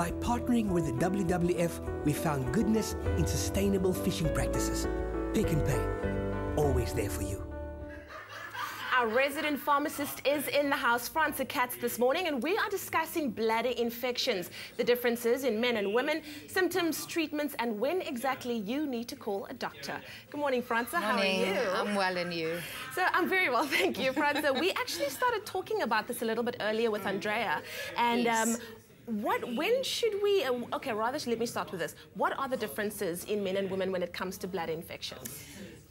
By partnering with the WWF, we found goodness in sustainable fishing practices. Pick n Pay, always there for you. Our resident pharmacist is in the house, Franca Katz, this morning, and we are discussing bladder infections, the differences in men and women, symptoms, treatments, and when exactly you need to call a doctor. Good morning, Franca. How are you? I'm well, and you? So I'm very well, thank you, Franca. We actually started talking about this a little bit earlier with Andrea, and Yes. when should we, okay, rather let me start with this. What are the differences in men and women when it comes to bladder infections?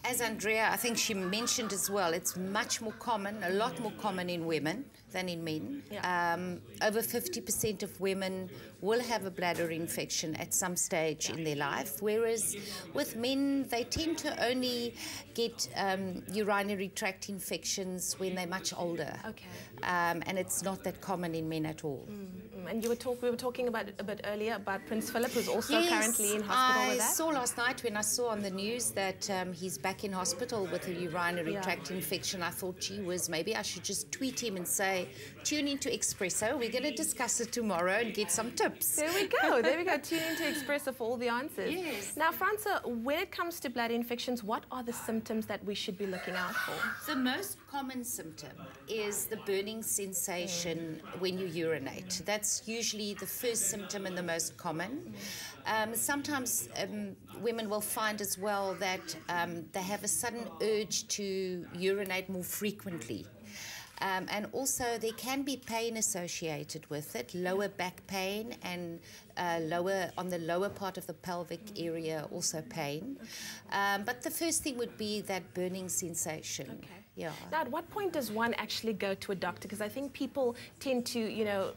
As Andrea, I think she mentioned as well, it's much more common, a lot more common in women than in men. Yeah. Over 50% of women will have a bladder infection at some stage in their life, whereas with men, they tend to only get urinary tract infections when they're much older. Okay. And it's not that common in men at all. And we were talking about a bit earlier about Prince Philip, who's also currently in hospital with that. I saw last night when I saw on the news that he's back in hospital with a urinary tract infection. I thought, gee whiz, maybe I should just tweet him and say, tune into Expresso. We're going to discuss it tomorrow and get some tips. There we go. There we go. Tune into Expresso for all the answers. Yes. Now, Franca, when it comes to bladder infections, what are the symptoms that we should be looking out for? The most common symptom is the burning sensation when you urinate. That's usually the first symptom and the most common. Sometimes women will find as well that they have a sudden urge to urinate more frequently. And also there can be pain associated with it, lower back pain and on the lower part of the pelvic area also pain. But the first thing would be that burning sensation. Okay. Yeah. Now, at what point does one actually go to a doctor? Because I think people tend to,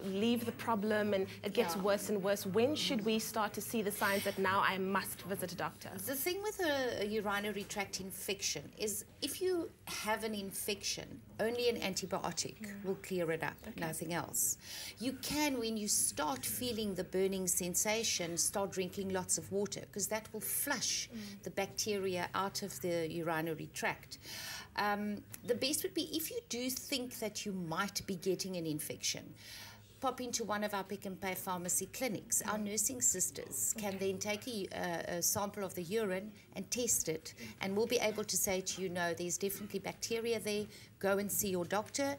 leave the problem and it gets worse and worse. When should we start to see the signs that now I must visit a doctor? The thing with a urinary tract infection is if you have an infection, only an antibiotic will clear it up, nothing else. You can, when you start feeling the burning sensation, start drinking lots of water because that will flush the bacteria out of the urinary tract. The best would be if you do think that you might be getting an infection, pop into one of our Pick n Pay pharmacy clinics. Our nursing sisters can then take a sample of the urine and test it, and we'll be able to say to you, no, there's definitely bacteria there, go and see your doctor.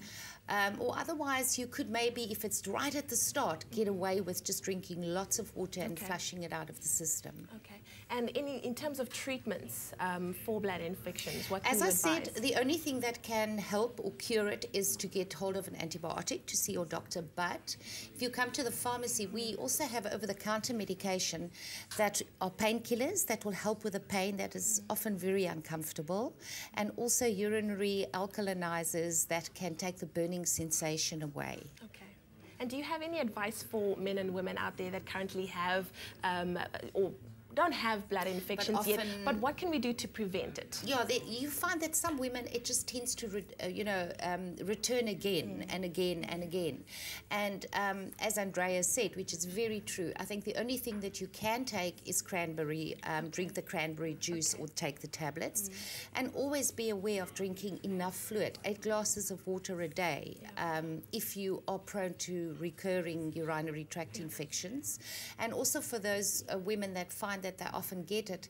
Or otherwise, you could maybe, if it's right at the start, get away with just drinking lots of water and flushing it out of the system. Okay. And in terms of treatments for bladder infections, what can you advise? As I said, the only thing that can help or cure it is to get hold of an antibiotic to see your doctor. But if you come to the pharmacy, we also have over-the-counter medication that are painkillers that will help with the pain that is often very uncomfortable, and also urinary alkalinizers that can take the burning sensation away. Okay. And do you have any advice for men and women out there that currently have or don't have bladder infections yet, but what can we do to prevent it? Yeah, you find that some women, it just tends to, return again and again and again. And as Andrea said, which is very true, I think the only thing that you can take is cranberry, drink the cranberry juice or take the tablets. And always be aware of drinking enough fluid, 8 glasses of water a day, if you are prone to recurring urinary tract infections. And also for those women that find that they often get it,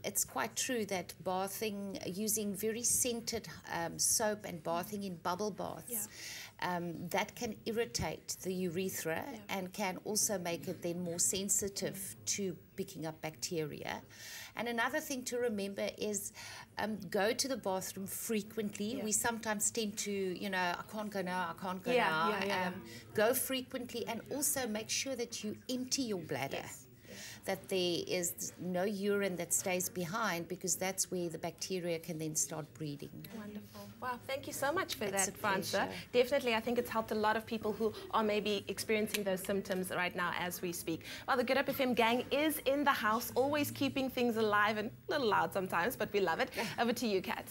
it's quite true that bathing, using very scented soap and bathing in bubble baths, that can irritate the urethra and can also make it then more sensitive to picking up bacteria. And another thing to remember is go to the bathroom frequently. We sometimes tend to, I can't go now, I can't go now. Go frequently, and also make sure that you empty your bladder. That there is no urine that stays behind, because that's where the bacteria can then start breeding. Wonderful. Wow, thank you so much for that, Franca. Pleasure. Definitely, I think it's helped a lot of people who are maybe experiencing those symptoms right now as we speak. Well, the Good Hope FM gang is in the house, always keeping things alive and a little loud sometimes, but we love it. Over to you, Kat.